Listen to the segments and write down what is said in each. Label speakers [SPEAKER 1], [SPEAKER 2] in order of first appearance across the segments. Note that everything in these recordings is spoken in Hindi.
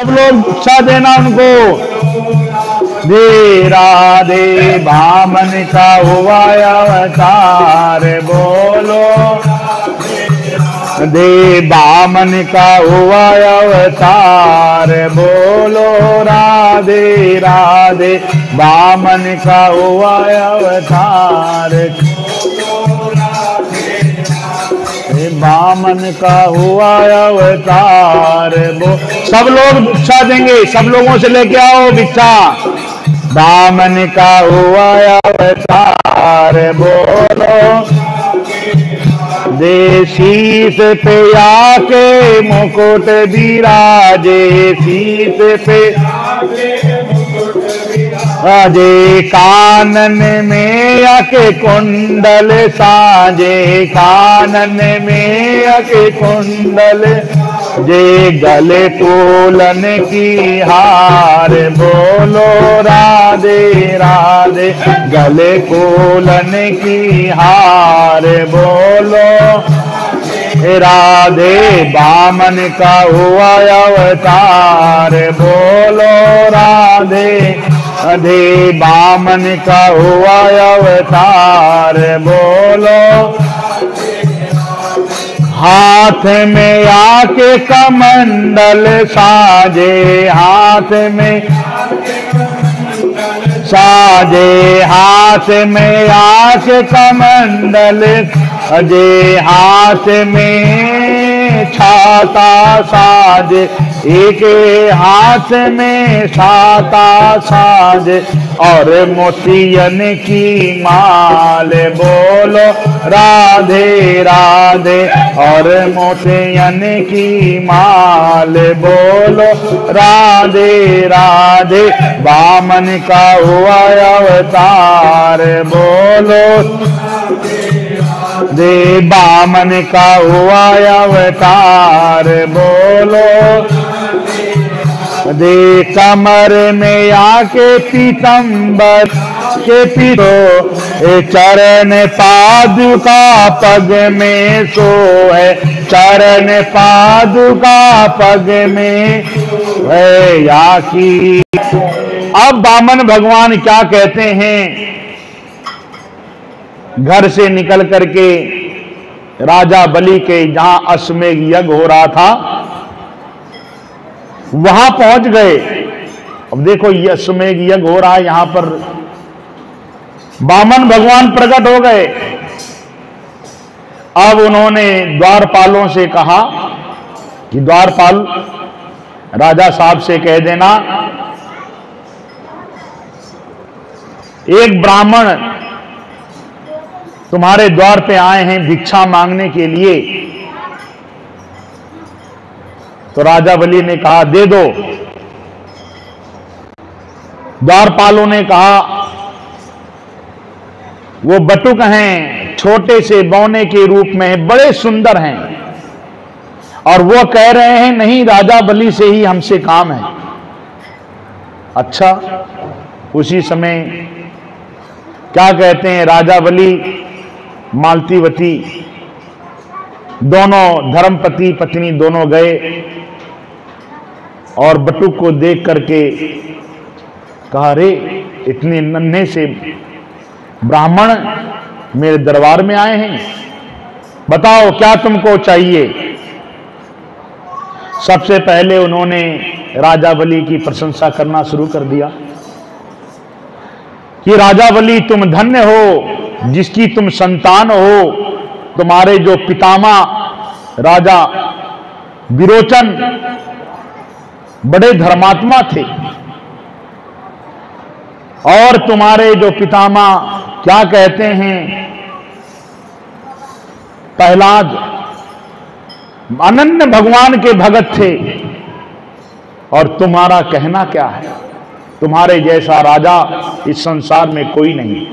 [SPEAKER 1] सब लोग भिक्षा देना उनको। दे राधे बामन का हुआ अवतार बोलो, दे बामन का हुआ अवतार बोलो, राधे राधे बामन का हुआ अवतार, बामन का हुआ अवतार। सब लोग भिक्षा देंगे, सब लोगों से लेके आओ भिक्षा। बामन का हुआ अवतार बोलो, दे शीस पे आके मुकुट विराजे, शीस पे राजे, कानन में आके कुंडल साजे, कानन में आके कुंडल जे, गले फूलन की हार बोलो, राधे राधे गले फूलन की हार बोलो, राधे बामन का हुआ अवतार बोलो, राधे राधे बामन का हुआ अवतार बोलो। हाथ में आके कमंडल साजे, हाथ में साजे, हाथ में आके कमंडल अजे, हाथ में छाता साजे, एक हाथ में छाता साजे, और मोतियन की माल बोलो, राधे राधे और मोतियन की माल बोलो, राधे राधे बामन का हुआ अवतार बोलो, दे बामन का हुआ अवतार बोलो, दे कमर में आके पीतंबर के पीछो, चरण पादुका पग में सोए, चरण पादुका पग में है या की। अब बामन भगवान क्या कहते हैं, घर से निकल करके राजा बलि के जहां अश्वमेध यज्ञ हो रहा था वहां पहुंच गए। अब देखो ये अश्वमेध यज्ञ हो रहा है, यहां पर बामन भगवान प्रकट हो गए। अब उन्होंने द्वारपालों से कहा कि द्वारपाल राजा साहब से कह देना, एक ब्राह्मण तुम्हारे द्वार पे आए हैं भिक्षा मांगने के लिए। तो राजा बलि ने कहा दे दो। द्वारपालों ने कहा वो बटुक हैं, छोटे से बौने के रूप में हैं, बड़े सुंदर हैं, और वो कह रहे हैं नहीं राजा बलि से ही हमसे काम है। अच्छा, उसी समय क्या कहते हैं, राजा बलि मालतीवती दोनों धर्मपति पत्नी दोनों गए और बटुक को देख करके कहा, रे इतने नन्हे से ब्राह्मण मेरे दरबार में आए हैं, बताओ क्या तुमको चाहिए। सबसे पहले उन्होंने राजा बलि की प्रशंसा करना शुरू कर दिया कि राजा बलि तुम धन्य हो जिसकी तुम संतान हो, तुम्हारे जो पितामह राजा विरोचन बड़े धर्मात्मा थे, और तुम्हारे जो पितामह क्या कहते हैं प्रहलाद अनन्य भगवान के भगत थे, और तुम्हारा कहना क्या है, तुम्हारे जैसा राजा इस संसार में कोई नहीं।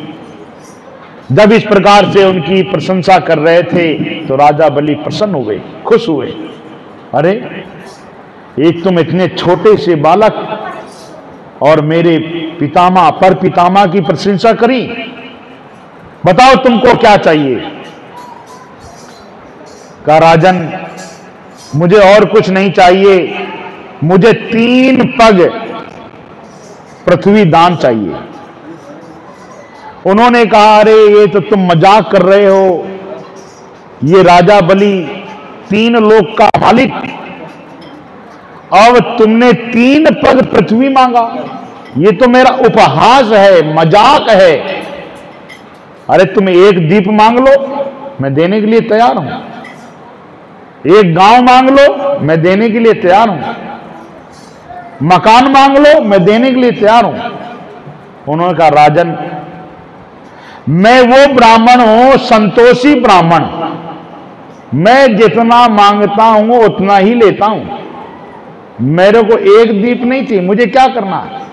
[SPEAKER 1] जब इस प्रकार से उनकी प्रशंसा कर रहे थे तो राजा बलि प्रसन्न हुए, खुश हुए। अरे एक तुम इतने छोटे से बालक और मेरे पितामह पर पितामह की प्रशंसा करी, बताओ तुमको क्या चाहिए। कहा राजन मुझे और कुछ नहीं चाहिए, मुझे 3 पग पृथ्वी दान चाहिए। उन्होंने कहा, अरे ये तो तुम मजाक कर रहे हो, ये राजा बलि 3 लोक का मालिक, अब तुमने 3 पग पृथ्वी मांगा, ये तो मेरा उपहास है, मजाक है। अरे तुम 1 दीप मांग लो, मैं देने के लिए तैयार हूं। 1 गांव मांग लो, मैं देने के लिए तैयार हूं। मकान मांग लो, मैं देने के लिए तैयार हूं। उन्होंने कहा, राजन, मैं वो ब्राह्मण हूं, संतोषी ब्राह्मण, मैं जितना मांगता हूं उतना ही लेता हूं। मेरे को 1 दीप नहीं चाहिए, मुझे क्या करना है?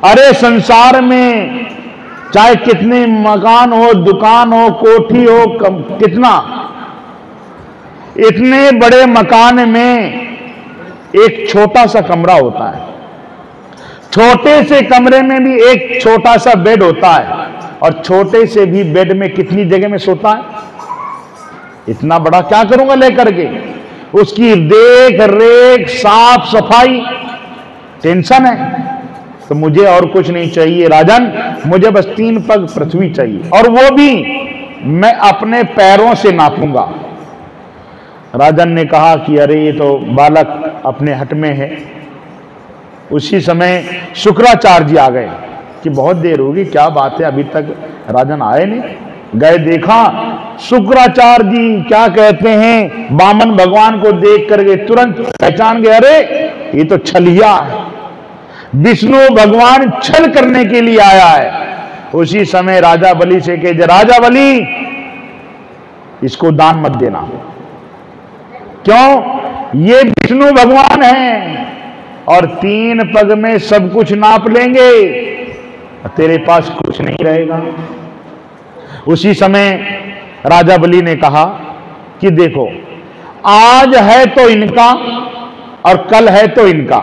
[SPEAKER 1] अरे संसार में चाहे कितने मकान हो, दुकान हो, कोठी हो, कितना, इतने बड़े मकान में एक छोटा सा कमरा होता है, छोटे से कमरे में भी एक छोटा सा बेड होता है, और छोटे से भी बेड में कितनी जगह में सोता है? इतना बड़ा क्या करूंगा लेकर के? उसकी देख रेख, साफ सफाई, टेंशन है। तो मुझे और कुछ नहीं चाहिए राजन, मुझे बस 3 पग पृथ्वी चाहिए, और वो भी मैं अपने पैरों से नापूंगा। राजन ने कहा कि अरे ये तो बालक अपने हट में है। उसी समय शुक्राचार्य जी आ गए कि बहुत देर होगी, क्या बात है, अभी तक राजन आए नहीं। गए, देखा, शुक्राचार्य जी क्या कहते हैं, वामन भगवान को देख करके तुरंत पहचान गए, अरे ये तो छलिया है, विष्णु भगवान छल करने के लिए आया है। उसी समय राजा बलि से कहे, राजा बलि, इसको दान मत देना। क्यों? ये विष्णु भगवान हैं और 3 पग में सब कुछ नाप लेंगे, तेरे पास कुछ नहीं रहेगा। उसी समय राजा बलि ने कहा कि देखो, आज है तो इनका और कल है तो इनका।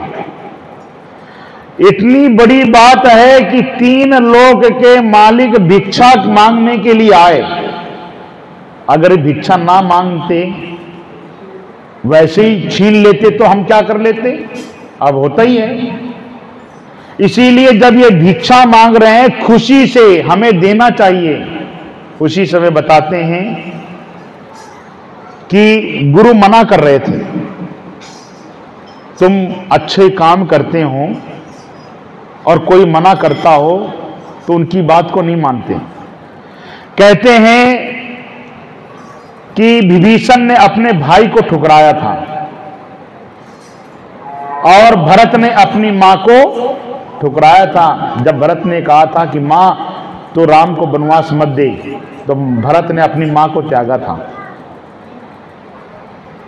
[SPEAKER 1] इतनी बड़ी बात है कि 3 लोक के मालिक भिक्षा मांगने के लिए आए। अगर भिक्षा ना मांगते, वैसे ही छीन लेते, तो हम क्या कर लेते? अब होता ही है। इसीलिए जब ये भिक्षा मांग रहे हैं, खुशी से हमें देना चाहिए। उसी समय बताते हैं कि गुरु मना कर रहे थे, तुम अच्छे काम करते हो और कोई मना करता हो तो उनकी बात को नहीं मानते। कहते हैं कि विभीषण ने अपने भाई को ठुकराया था और भरत ने अपनी मां को ठुकराया था। जब भरत ने कहा था कि मां तो राम को वनवास मत दे, तो भरत ने अपनी मां को त्यागा था।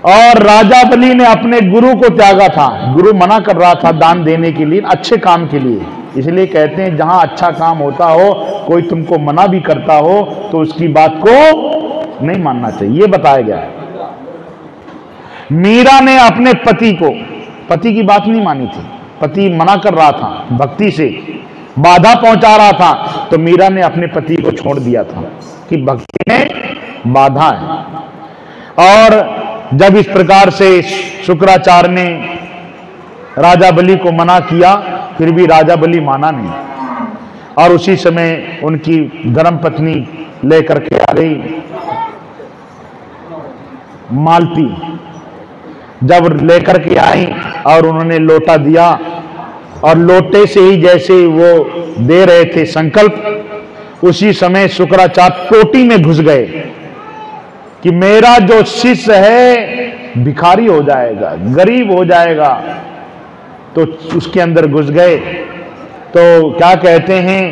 [SPEAKER 1] और राजा बलि ने अपने गुरु को त्यागा था। गुरु मना कर रहा था दान देने के लिए, अच्छे काम के लिए। इसलिए कहते हैं जहां अच्छा काम होता हो, कोई तुमको मना भी करता हो तो उसकी बात को नहीं मानना चाहिए, ये बताया गया है। मीरा ने अपने पति की बात नहीं मानी थी। पति मना कर रहा था, भक्ति से बाधा पहुंचा रहा था, तो मीरा ने अपने पति को छोड़ दिया था कि भक्ति में बाधा है। और जब इस प्रकार से शुक्राचार्य ने राजा बलि को मना किया, फिर भी राजा बलि माना नहीं। और उसी समय उनकी धर्मपत्नी लेकर के आ गई मालती। जब लेकर के आई और उन्होंने लोटा दिया, और लोटे से ही जैसे वो दे रहे थे संकल्प, उसी समय शुक्राचार्य टोटी में घुस गए कि मेरा जो शिष्य है भिखारी हो जाएगा, गरीब हो जाएगा। तो उसके अंदर घुस गए। तो क्या कहते हैं,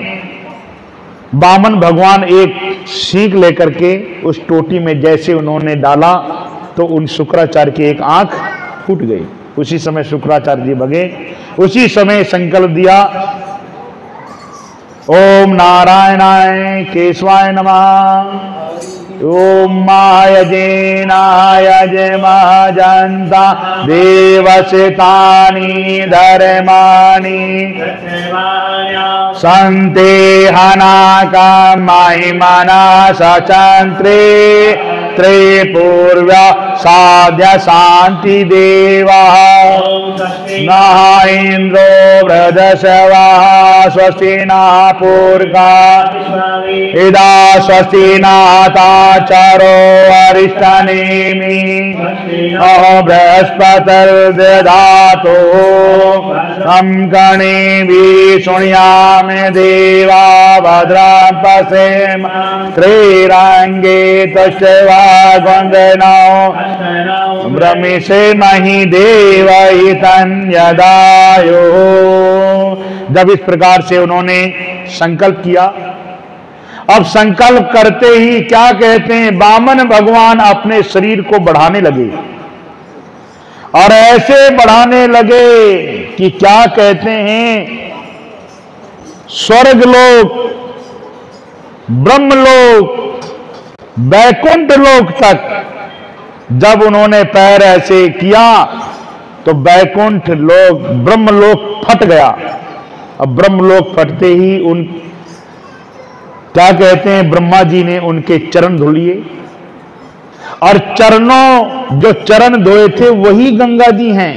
[SPEAKER 1] वामन भगवान एक सीख लेकर के उस टोटी में जैसे उन्होंने डाला, तो उन शुक्राचार्य की एक आंख फूट गई। उसी समय शुक्राचार्य जी भगे। उसी समय संकल्प दिया, ओम नारायणाय केशवाय नमः, ओम मायजेनाय जमजंता देवसितानि धर्माणि संते हनाका महिमना सचंत्रे गायत्री पूर्व्या साध्य शांति देवा न इंद्रो वृधशवा स्वस्ति न पूर्वा इदा स्वस्ति नाताचरो अरिष्टनेमि अहो बृहस्पतिर्दधातु हम गणेभि शृणुयामि देवा भद्रां पश्येम त्रिरंगे तस्वा गंगनौ ब्रह्मिषे महि देवहितन्यदायो। जब इस प्रकार से उन्होंने संकल्प किया, अब संकल्प करते ही क्या कहते हैं, वामन भगवान अपने शरीर को बढ़ाने लगे और ऐसे बढ़ाने लगे कि क्या कहते हैं, स्वर्गलोक, ब्रह्मलोक, वैकुंठ लोक तक जब उन्होंने पैर ऐसे किया तो वैकुंठ लोक, ब्रह्मलोक फट गया। अब ब्रह्मलोक फटते ही उन क्या कहते हैं, ब्रह्मा जी ने उनके चरण धो लिए और चरणों, जो चरण धोए थे वही गंगा जी हैं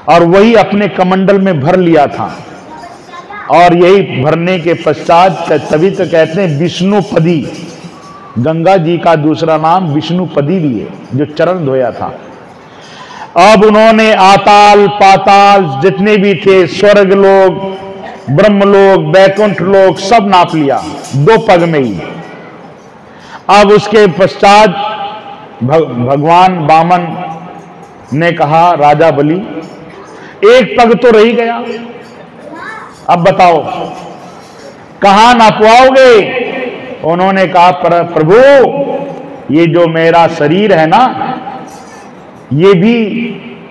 [SPEAKER 1] और वही अपने कमंडल में भर लिया था। और यही भरने के पश्चात तभी तो कहते हैं विष्णुपदी, गंगा जी का दूसरा नाम विष्णुपदी भी है, जो चरण धोया था। अब उन्होंने आताल पाताल जितने भी थे, स्वर्ग लोक, ब्रह्मलोक, वैकुंठ लोक सब नाप लिया 2 पग में ही। अब उसके पश्चात भगवान वामन ने कहा, राजा बलि एक पग तो रह गया, अब बताओ कहां नापवाओगे? उन्होंने कहा, प्रभु ये जो मेरा शरीर है ना, ये भी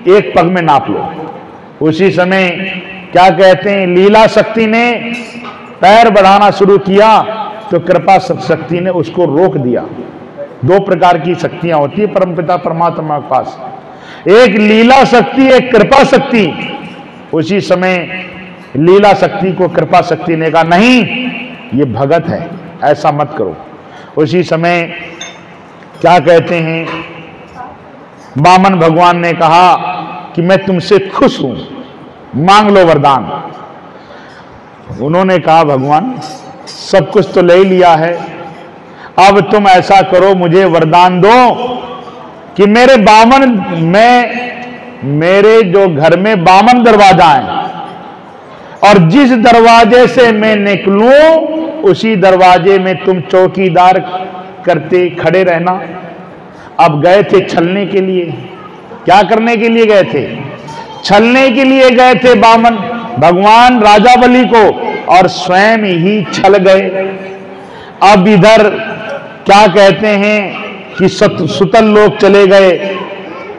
[SPEAKER 1] एक पग में नाप लो। उसी समय क्या कहते हैं, लीला शक्ति ने पैर बढ़ाना शुरू किया तो कृपा शक्ति ने उसको रोक दिया। 2 प्रकार की शक्तियां होती है परमपिता परमात्मा के पास, एक लीला शक्ति, एक कृपा शक्ति। उसी समय लीला शक्ति को कृपा शक्ति ने कहा, नहीं ये भगत है, ऐसा मत करो। उसी समय क्या कहते हैं, वामन भगवान ने कहा कि मैं तुमसे खुश हूं, मांग लो वरदान। उन्होंने कहा, भगवान सब कुछ तो ले लिया है, अब तुम ऐसा करो, मुझे वरदान दो कि मेरे मेरे जो घर में 52 दरवाजा है और जिस दरवाजे से मैं निकलूं उसी दरवाजे में तुम चौकीदार करते खड़े रहना। अब गए थे छलने के लिए, क्या करने के लिए गए थे? छलने के लिए गए थे वामन भगवान राजा बलि को, और स्वयं ही छल गए। अब इधर क्या कहते हैं कि सुतल लोग चले गए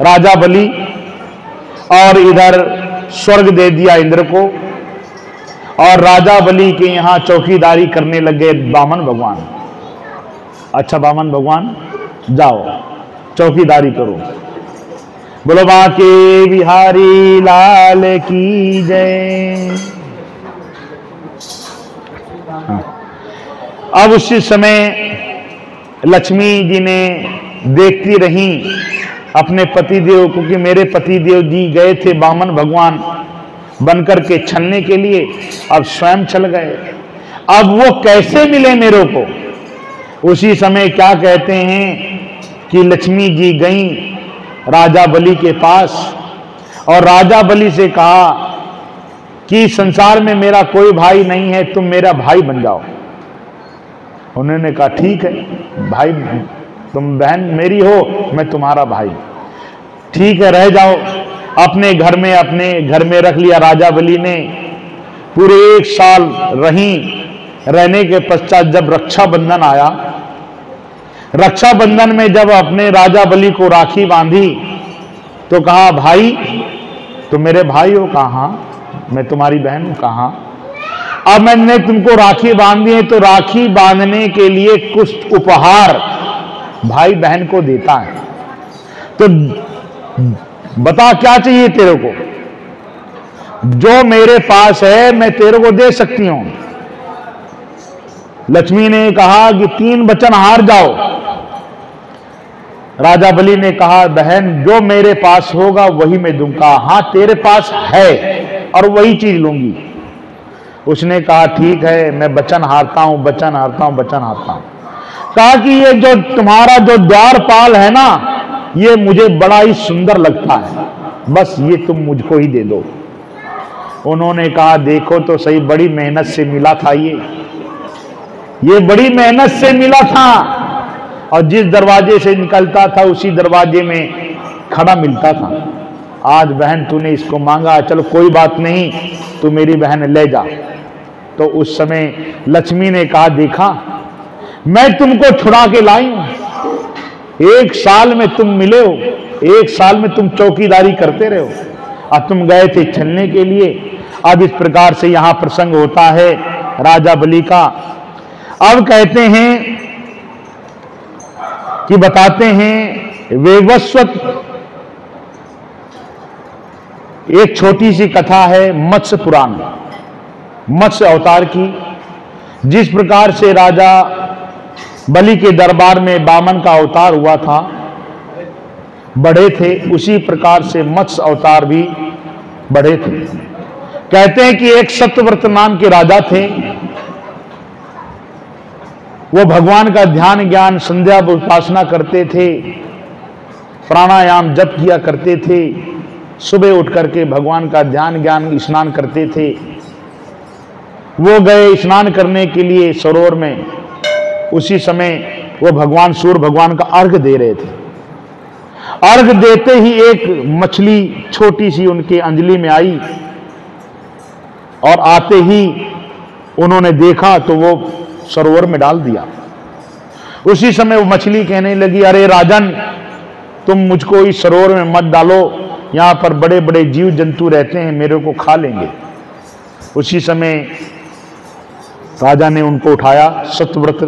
[SPEAKER 1] राजा बलि, और इधर स्वर्ग दे दिया इंद्र को, और राजा बलि के यहां चौकीदारी करने लगे वामन भगवान। अच्छा वामन भगवान जाओ चौकीदारी करो। बोलो बांके बिहारी लाल की जय। अब उसी समय लक्ष्मी जी ने देखती रही अपने पतिदेव को कि मेरे पतिदेव जी गए थे वामन भगवान बनकर के छलने के लिए, अब स्वयं चल गए, अब वो कैसे मिले मेरे को? उसी समय क्या कहते हैं कि लक्ष्मी जी गई राजा बलि के पास और राजा बलि से कहा कि संसार में मेरा कोई भाई नहीं है, तुम मेरा भाई बन जाओ। उन्होंने कहा ठीक है भाई, तुम बहन मेरी हो, मैं तुम्हारा भाई, ठीक है रह जाओ। अपने घर में रख लिया राजा बलि ने। पूरे 1 साल रहने के पश्चात जब रक्षाबंधन आया, रक्षाबंधन में जब अपने राजा बलि को राखी बांधी तो कहा भाई तुम मेरे भाई हो? कहा मैं तुम्हारी बहन हूं। कहा अब मैंने तुमको राखी बांधी है तो राखी बांधने के लिए कुछ उपहार भाई बहन को देता है, तो बता क्या चाहिए तेरे को? जो मेरे पास है मैं तेरे को दे सकती हूं। लक्ष्मी ने कहा कि 3 वचन हार जाओ राजा बलि ने कहा, बहन जो मेरे पास होगा वही मैं दूंगा। हाँ तेरे पास है और वही चीज लूंगी। उसने कहा ठीक है, मैं वचन हारता हूं, वचन हारता हूं, वचन हारता हूं। कहा कि ये जो तुम्हारा जो द्वारपाल है ना, ये मुझे बड़ा ही सुंदर लगता है, बस ये तुम मुझको ही दे दो। उन्होंने कहा देखो तो सही, बड़ी मेहनत से मिला था ये बड़ी मेहनत से मिला था, और जिस दरवाजे से निकलता था उसी दरवाजे में खड़ा मिलता था। आज बहन तूने इसको मांगा, चलो कोई बात नहीं, तू मेरी बहन ले जा। तो उस समय लक्ष्मी ने कहा, देखा मैं तुमको छुड़ा के लाई हूं, 1 साल में तुम मिले हो, 1 साल में तुम चौकीदारी करते रहे हो, और तुम गए थे छलने के लिए। अब इस प्रकार से यहां प्रसंग होता है राजा बलि का। अब कहते हैं कि बताते हैं वेवस्वत, एक छोटी सी कथा है मत्स्य पुराण, मत्स्य अवतार की। जिस प्रकार से राजा बलि के दरबार में वामन का अवतार हुआ था, बढ़े थे, उसी प्रकार से मत्स्य अवतार भी बढ़े थे। कहते हैं कि एक सत्यव्रत नाम के राजा थे। वो भगवान का ध्यान ज्ञान संध्या उपासना करते थे, प्राणायाम जप किया करते थे, सुबह उठ करके भगवान का ध्यान ज्ञान स्नान करते थे। वो गए स्नान करने के लिए सरोवर में, उसी समय वो भगवान सूर्य भगवान का अर्घ दे रहे थे। अर्घ देते ही एक मछली छोटी सी उनके अंजलि में आई, और आते ही उन्होंने देखा तो वो सरोवर में डाल दिया। उसी समय वो मछली कहने लगी, अरे राजन तुम मुझको इस सरोवर में मत डालो, यहां पर बड़े बड़े जीव जंतु रहते हैं, मेरे को खा लेंगे। उसी समय राजा ने उनको उठाया, सत्यव्रत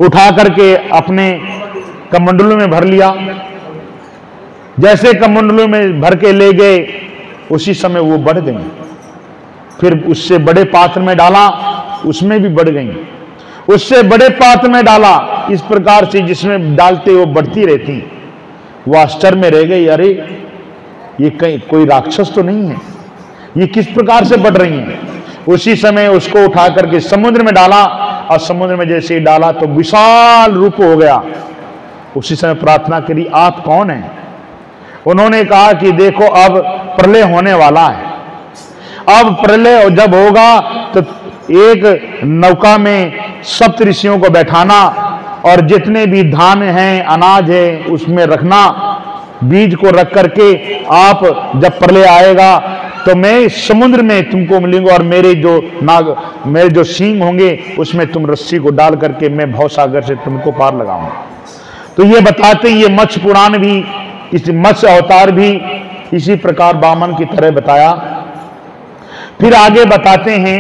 [SPEAKER 1] उठा करके अपने कमंडलों में भर लिया। जैसे कमंडलों में भर के ले गए, उसी समय वो बढ़ गई। फिर उससे बड़े पात्र में डाला, उसमें भी बढ़ गई। उससे बड़े पात्र में डाला, इस प्रकार से जिसमें डालते वो बढ़ती रहती। वो आश्चर्य में रह गई, अरे ये कहीं कोई राक्षस तो नहीं है, ये किस प्रकार से बढ़ रही हैं। उसी समय उसको उठा करके समुद्र में डाला, और समुद्र में जैसे ही डाला तो विशाल रूप हो गया। उसी समय प्रार्थना करी, आप कौन हैं? उन्होंने कहा कि देखो अब प्रलय होने वाला है, अब प्रलय जब होगा तो एक नौका में सप्त ऋषियों को बैठाना, और जितने भी धान हैं अनाज है उसमें रखना, बीज को रख करके आप जब प्रलय आएगा तो मैं समुद्र में तुमको मिलूंगा, और मेरे जो सींग होंगे उसमें तुम रस्सी को डाल करके मैं भवसागर से तुमको पार लगाऊंगा। तो ये बताते ये मत्स्य पुराण भी, इस मत्स्य अवतार भी इसी प्रकार वामन की तरह बताया। फिर आगे बताते हैं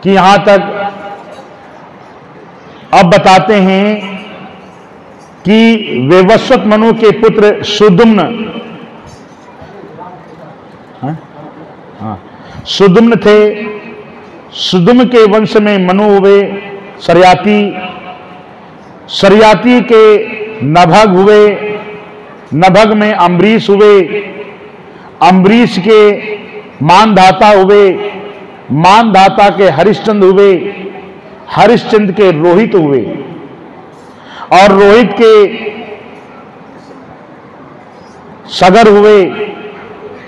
[SPEAKER 1] कि यहां तक अब बताते हैं कि वेवस्वत मनु के पुत्र सुदुम्न, सुदुम्न थे। सुदुम्न के वंश में मनु हुए, सरियाती के नभग हुए, नभग में अम्बरीश हुए, अम्बरीश के मानधाता हुए, मानधाता के हरिश्चंद्र हुए, हरिश्चंद्र के रोहित हुए, और रोहित के सगर हुए।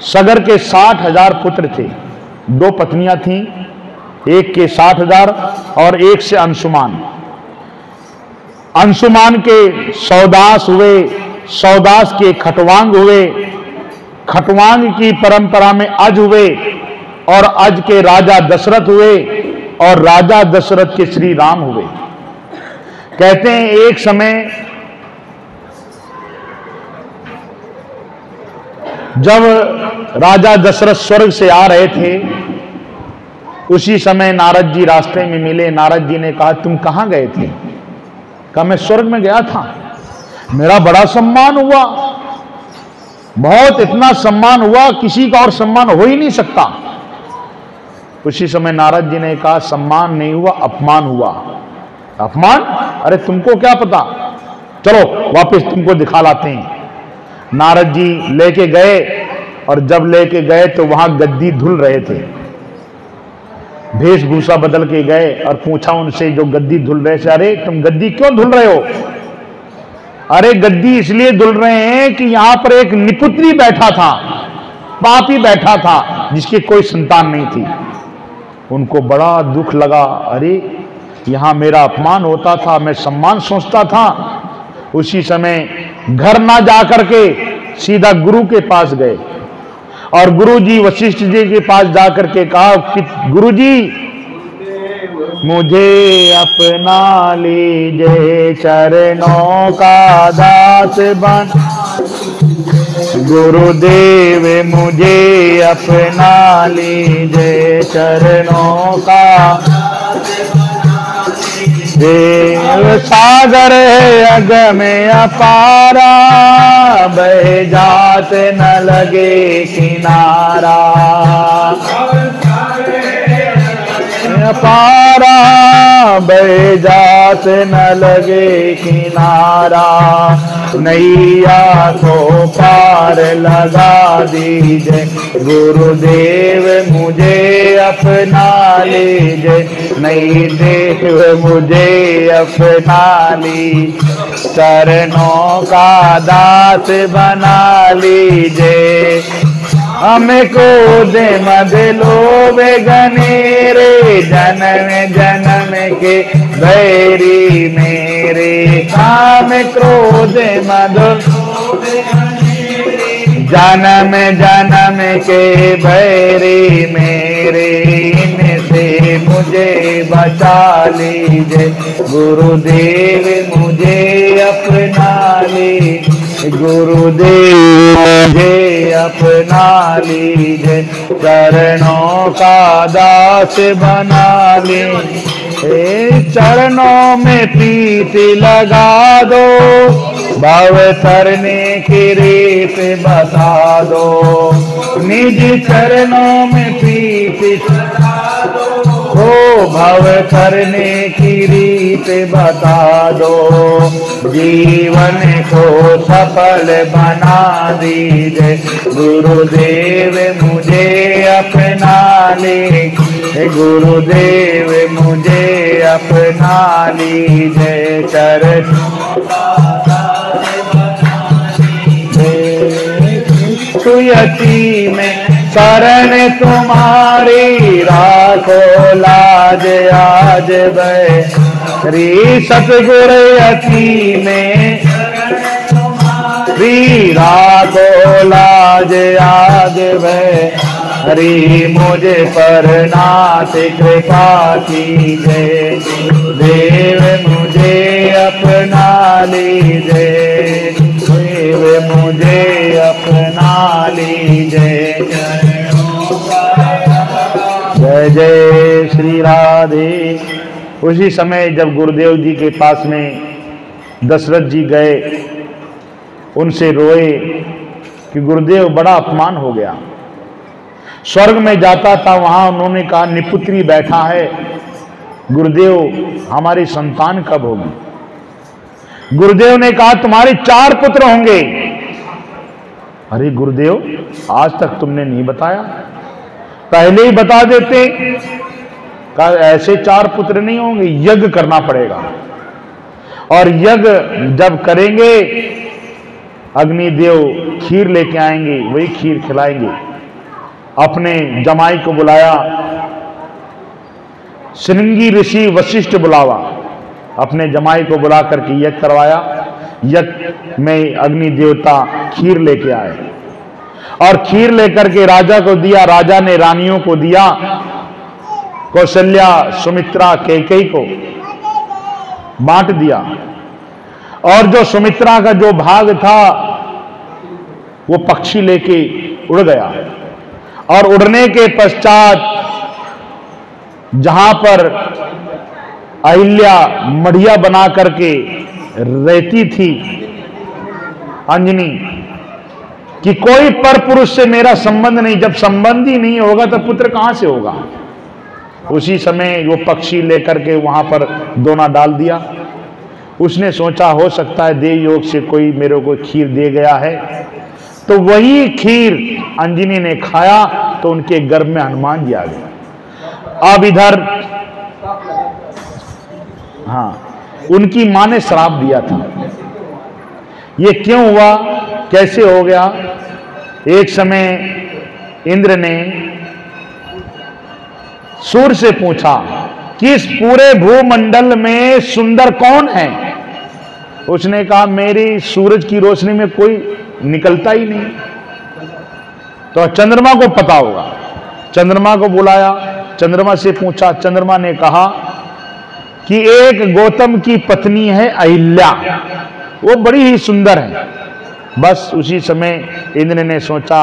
[SPEAKER 1] सगर के 60,000 पुत्र थे, 2 पत्नियां थीं, एक के 60,000 और एक से अंशुमान। अंशुमान के सौदास हुए, सौदास के खटवांग हुए, खटवांग की परंपरा में अज हुए, और अज के राजा दशरथ हुए, और राजा दशरथ के श्री राम हुए। कहते हैं एक समय जब राजा दशरथ स्वर्ग से आ रहे थे, उसी समय नारद जी रास्ते में मिले। नारद जी ने कहा तुम कहां गए थे? कहा मैं स्वर्ग में गया था, मेरा बड़ा सम्मान हुआ, बहुत इतना सम्मान हुआ, किसी का और सम्मान हो ही नहीं सकता। उसी समय नारद जी ने कहा सम्मान नहीं हुआ, अपमान हुआ। अपमान? अरे तुमको क्या पता, चलो वापस तुमको दिखा लाते हैं। नारद जी लेके गए, और जब लेके गए तो वहां गद्दी धुल रहे थे। वेशभूषा बदल के गए और पूछा उनसे, जो गद्दी धुल रहे थे, अरे तुम गद्दी क्यों धुल रहे हो? अरे गद्दी इसलिए धुल रहे हैं कि यहां पर एक निपुत्री बैठा था, पापी बैठा था, जिसकी कोई संतान नहीं थी। उनको बड़ा दुख लगा, अरे यहां मेरा अपमान होता था, मैं सम्मान सोचता था। उसी समय घर ना जाकर के सीधा गुरु के पास गए, और गुरु जी वशिष्ठ जी के पास जाकर के कहा कि गुरु जी मुझे अपना लीजिए, चरणों का दास बन। गुरुदेव मुझे अपना लीजिए, चरणों का देव। सागर अग में अपारा, बह जात न लगे किनारा। अपारा बह जात न लगे किनारा। नैया को पार लगा दीजिए, गुरुदेव मुझे अपना लीजिए। नहीं देव मुझे अपना ली, चरणों का दास बना लीजिए। हमें को दे मद लोभे गनेरे, जन्म जन्म के बैरी मेरे। काम क्रोध मद जन्म जन्म के बैरी मेरे। इनसे मुझे बचा लीजिए, गुरुदेव मुझे अपना लीजिए। गुरुदेव मुझे अपना लीजिए, चरणों का दास बना लीजिए। चरणों में प्रीति लगा दो, भव तरने की रीत बता दो। निज चरणों में प्रीति लगा दो, हो भव करने की रीत बता दो। जीवन को सफल बना दीजिए, गुरुदेव मुझे अपना ले। गुरुदेव मुझे अपना लीजिए, चरण सुयति में शरण तुम्हारी, राखो लाज आज बैरी। सतगुर यति में श्री राखो लाज आज बैरी। मुझे पर नाथ कृपा कीजिए, देव मुझे अपना लीजिए। देव मुझे अपना लीजिए। जय जय श्री राधे। उसी समय जब गुरुदेव जी के पास में दशरथ जी गए, उनसे रोए कि गुरुदेव बड़ा अपमान हो गया। स्वर्ग में जाता था, वहां उन्होंने कहा निपुत्री बैठा है, गुरुदेव हमारी संतान कब होगी? गुरुदेव ने कहा तुम्हारे 4 पुत्र होंगे। अरे गुरुदेव आज तक तुमने नहीं बताया, पहले ही बता देते। कहा ऐसे 4 पुत्र नहीं होंगे, यज्ञ करना पड़ेगा, और यज्ञ जब करेंगे अग्निदेव खीर लेके आएंगे, वही खीर खिलाएंगे। अपने जमाई को बुलाया, श्रृंगी ऋषि वशिष्ठ बुलावा, अपने जमाई को बुला करके यज्ञ करवाया। यज्ञ में अग्नि देवता खीर लेके आए, और खीर लेकर के राजा को दिया। राजा ने रानियों को दिया, कौशल्या, सुमित्रा, कैकेयी को बांट दिया। और जो सुमित्रा का जो भाग था वो पक्षी लेके उड़ गया, और उड़ने के पश्चात जहां पर अहिल्या मढ़िया बना करके रहती थी अंजनी, कि कोई पर पुरुष से मेरा संबंध नहीं, जब संबंध ही नहीं होगा तो पुत्र कहां से होगा। उसी समय वो पक्षी लेकर के वहां पर दोना डाल दिया, उसने सोचा हो सकता है देव योग से कोई मेरे को खीर दे गया है, तो वही खीर अंजनी ने खाया तो उनके गर्भ में हनुमान जी आ गए। अब इधर हाँ, उनकी मां ने श्राप दिया था। ये क्यों हुआ, कैसे हो गया? एक समय इंद्र ने सूर्य से पूछा कि इस पूरे भूमंडल में सुंदर कौन है? उसने कहा मेरी सूरज की रोशनी में कोई निकलता ही नहीं। तो चंद्रमा को पता होगा, चंद्रमा को बुलाया, चंद्रमा से पूछा। चंद्रमा ने कहा कि एक गौतम की पत्नी है अहिल्या, वो बड़ी ही सुंदर है। बस उसी समय इंद्र ने सोचा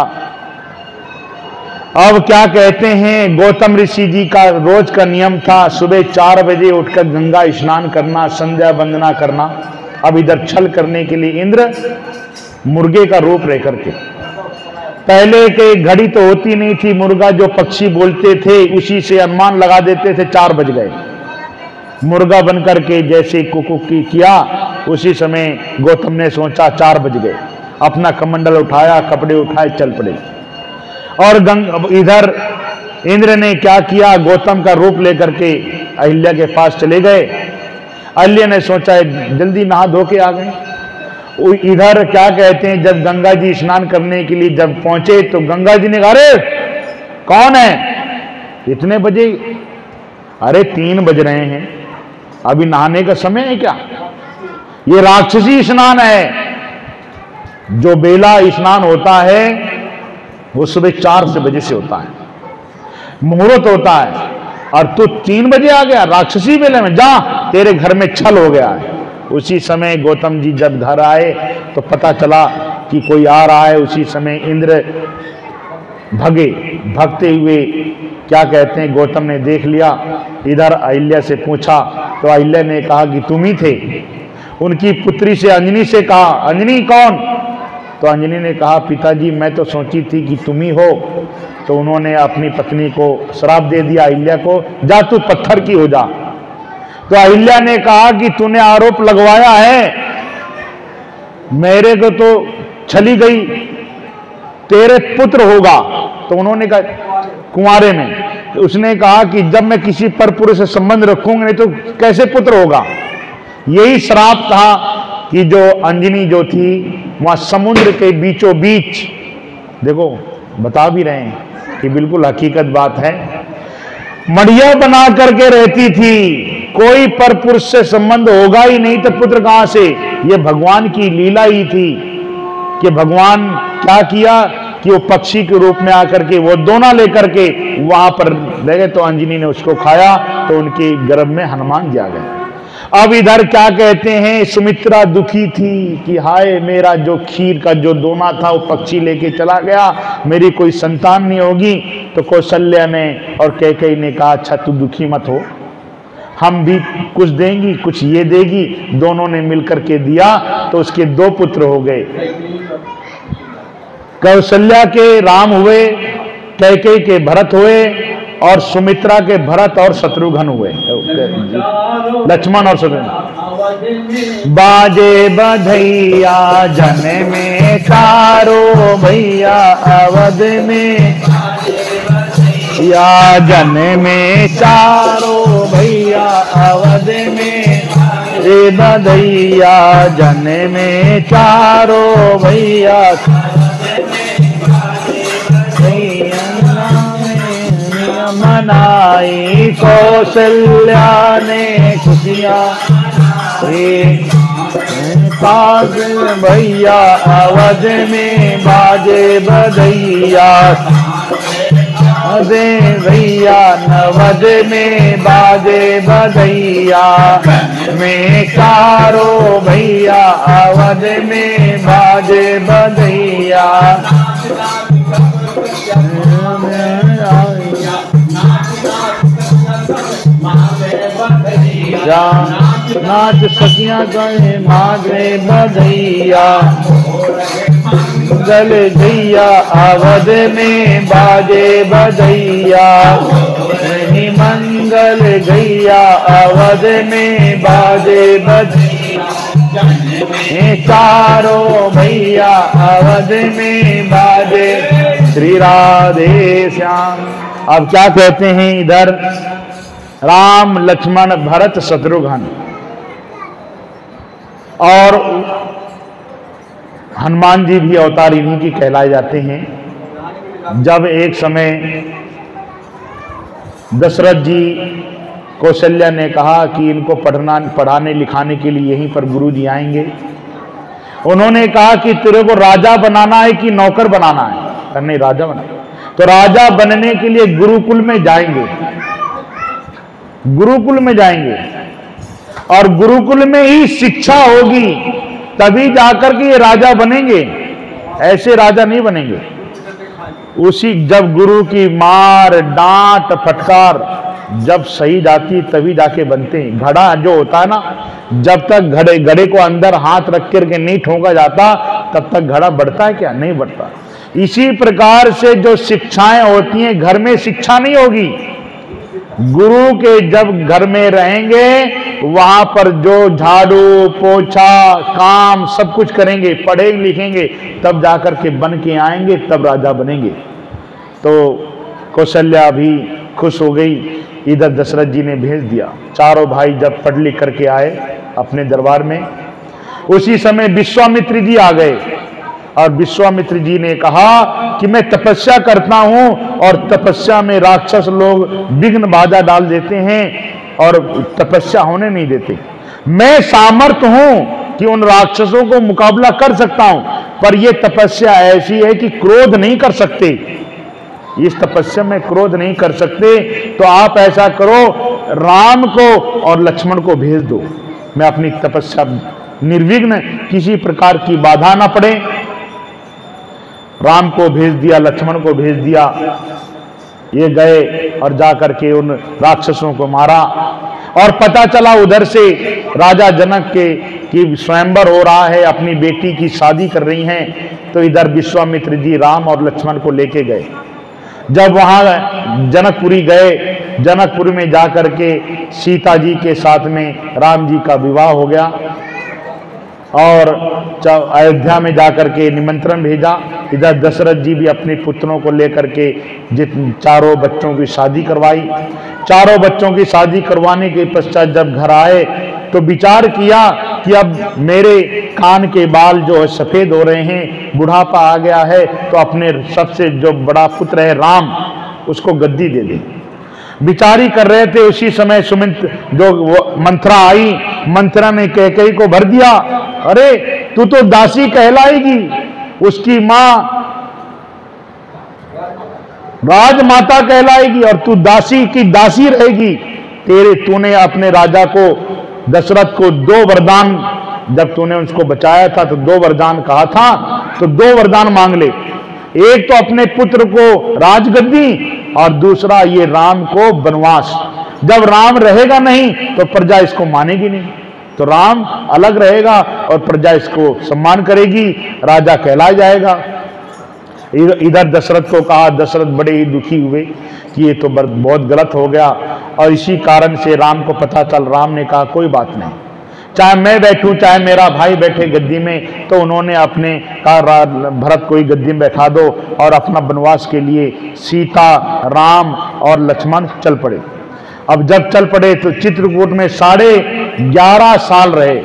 [SPEAKER 1] अब क्या कहते हैं, गौतम ऋषि जी का रोज का नियम था सुबह 4 बजे उठकर गंगा स्नान करना, संध्या वंदना करना। अब इधर छल करने के लिए इंद्र मुर्गे का रूप लेकर के, पहले के घड़ी तो होती नहीं थी, मुर्गा जो पक्षी बोलते थे उसी से अनुमान लगा देते थे 4 बज गए। मुर्गा बनकर के जैसे कुकुकी किया, उसी समय गौतम ने सोचा 4 बज गए, अपना कमंडल उठाया, कपड़े उठाए, चल पड़े। और इधर इंद्र ने क्या किया, गौतम का रूप लेकर के अहिल्या के पास चले गए। अहिल्या ने सोचा जल्दी नहा धो के आ गए। इधर क्या कहते हैं, जब गंगा जी स्नान करने के लिए जब पहुंचे तो गंगा जी ने कहा अरे कौन है, इतने बजे? अरे 3 बज रहे हैं, अभी नहाने का समय है क्या? ये राक्षसी स्नान है। जो बेला स्नान होता है वो सुबह 4 बजे से होता है, मुहूर्त होता है, और तू 3 बजे आ गया राक्षसी बेले में, जा तेरे घर में छल हो गया है। उसी समय गौतम जी जब घर आए तो पता चला कि कोई आ रहा है। उसी समय इंद्र भगे, भगते हुए क्या कहते हैं गौतम ने देख लिया। इधर अहिल्या से पूछा तो अहिल्या ने कहा कि तुम ही थे। उनकी पुत्री से अंजनी से कहा अंजनी कौन? तो अंजनी ने कहा पिताजी मैं तो सोची थी कि तुम ही हो। तो उन्होंने अपनी पत्नी को श्राप दे दिया अहिल्या को, जा तू पत्थर की हो जा। तो अहिल्या ने कहा कि तूने आरोप लगवाया है, मेरे को तो छली गई, तेरे पुत्र होगा। तो उन्होंने कहा कुंवारे में, तो उसने कहा कि जब मैं किसी परपुरुष से संबंध रखूंगा नहीं तो कैसे पुत्र होगा। यही श्राप था कि जो अंजनी जो थी वहां समुद्र के बीचों बीच, देखो बता भी रहे हैं कि बिल्कुल हकीकत बात है, मड़िया बना करके रहती थी। कोई परपुरुष से संबंध होगा ही नहीं तो पुत्र कहां से? ये भगवान की लीला ही थी कि भगवान क्या किया कि वो पक्षी के रूप में आकर के वो दोना लेकर के वहां पर ले गए। तो अंजनी ने उसको खाया तो उनके गर्भ में हनुमान जी आ गए। अब इधर क्या कहते हैं, सुमित्रा दुखी थी कि हाय मेरा जो खीर का जो दोना था वो पक्षी लेके चला गया, मेरी कोई संतान नहीं होगी। तो कौशल्या ने और कैकेयी ने कहा अच्छा तू दुखी मत हो, हम भी कुछ देंगी कुछ ये देगी। दोनों ने मिलकर के दिया तो उसके 2 पुत्र हो गए। कौशल्या के राम हुए, कैकेयी के भरत हुए, और सुमित्रा के भरत और शत्रुघ्न हुए, लक्ष्मण और शत्रुघ्न। बाजे बधैया जन में चारो भैया अवध में, या जन में चारो भैया अवध में, रे बधैया जन में चारो भैया मनाई कौशल्या ने खुशियाँ, भैया अवध में बाजे बधैया, दे भैया नवद में बाजे बधैया, में चारो भैया अवध में बाजे बधैया। नाच सखियां गए मागे बधैया, गल गैया अवध में बाजे बधैया, मंगल गैया अवध में बाजे बधैया। चारों भैया अवध में बाजे श्री राधे श्याम। अब क्या कहते हैं इधर, राम लक्ष्मण भरत शत्रुघ्न और हनुमान जी भी अवतार इन्हीं की कहलाए जाते हैं। जब एक समय दशरथ जी कौशल्या ने कहा कि इनको पढ़ाने लिखाने के लिए यहीं पर गुरु जी आएंगे, उन्होंने कहा कि तेरे को राजा बनाना है कि नौकर बनाना है? नहीं, राजा बना। तो राजा बनने के लिए गुरुकुल में जाएंगे, गुरुकुल में जाएंगे और गुरुकुल में ही शिक्षा होगी, तभी जाकर के ये राजा बनेंगे, ऐसे राजा नहीं बनेंगे। उसी जब गुरु की मार डांट फटकार जब सही जाती तभी जाके बनते हैं। घड़ा जो होता है ना, जब तक घड़े को अंदर हाथ रख करके नहीं ठोका जाता तब तक घड़ा बढ़ता है क्या? नहीं बढ़ता। इसी प्रकार से जो शिक्षाएं होती हैं, घर में शिक्षा नहीं होगी, गुरु के जब घर में रहेंगे वहां पर जो झाड़ू पोछा काम सब कुछ करेंगे, पढ़ेंगे लिखेंगे, तब जाकर के बन के आएंगे, तब राजा बनेंगे। तो कौशल्या भी खुश हो गई। इधर दशरथ जी ने भेज दिया। चारों भाई जब पढ़ लिख करके आए अपने दरबार में, उसी समय विश्वामित्र जी आ गए और विश्वामित्र जी ने कहा कि मैं तपस्या करता हूं और तपस्या में राक्षस लोग विघ्न बाधा डाल देते हैं और तपस्या होने नहीं देते। मैं सामर्थ्य हूं कि उन राक्षसों को मुकाबला कर सकता हूं, पर यह तपस्या ऐसी है कि क्रोध नहीं कर सकते, इस तपस्या में क्रोध नहीं कर सकते। तो आप ऐसा करो, राम को और लक्ष्मण को भेज दो, मैं अपनी तपस्या निर्विघ्न, किसी प्रकार की बाधा ना पड़े। राम को भेज दिया, लक्ष्मण को भेज दिया। ये गए और जाकर के उन राक्षसों को मारा। और पता चला उधर से राजा जनक के कि स्वयंवर हो रहा है, अपनी बेटी की शादी कर रही हैं। तो इधर विश्वामित्र जी राम और लक्ष्मण को लेके गए। जब वहां जनकपुरी गए, जनकपुरी में जाकर के सीता जी के साथ में राम जी का विवाह हो गया और अयोध्या में जाकर के निमंत्रण भेजा। इधर दशरथ जी भी अपने पुत्रों को लेकर के चारों बच्चों की शादी करवाई। चारों बच्चों की शादी करवाने के पश्चात जब घर आए तो विचार किया कि अब मेरे कान के बाल जो है सफेद हो रहे हैं, बुढ़ापा आ गया है, तो अपने सबसे जो बड़ा पुत्र है राम, उसको गद्दी दे दे। विचारी कर रहे थे, उसी समय सुमित्र जो मंत्रा आई, मंत्रा ने कैकेयी को भर दिया, अरे तू तो दासी कहलाएगी, उसकी मां राजमाता कहलाएगी और तू दासी की दासी रहेगी। तूने अपने राजा को दशरथ को 2 वरदान, जब तूने उसको बचाया था तो 2 वरदान कहा था, तो 2 वरदान मांग ले। एक तो अपने पुत्र को राजगद्दी और दूसरा ये राम को वनवास। जब राम रहेगा नहीं तो प्रजा इसको मानेगी नहीं, तो राम अलग रहेगा और प्रजा इसको सम्मान करेगी, राजा कहलाया जाएगा। इधर दशरथ को कहा, दशरथ बड़े ही दुखी हुए कि ये तो बहुत गलत हो गया। और इसी कारण से राम को पता चल, राम ने कहा कोई बात नहीं, चाहे मैं बैठूं चाहे मेरा भाई बैठे गद्दी में। तो उन्होंने अपने कहा भरत को ही गद्दी में बैठा दो और अपना वनवास के लिए सीता, राम और लक्ष्मण चल पड़े। अब जब चल पड़े तो चित्रकूट में 11.5 साल रहे।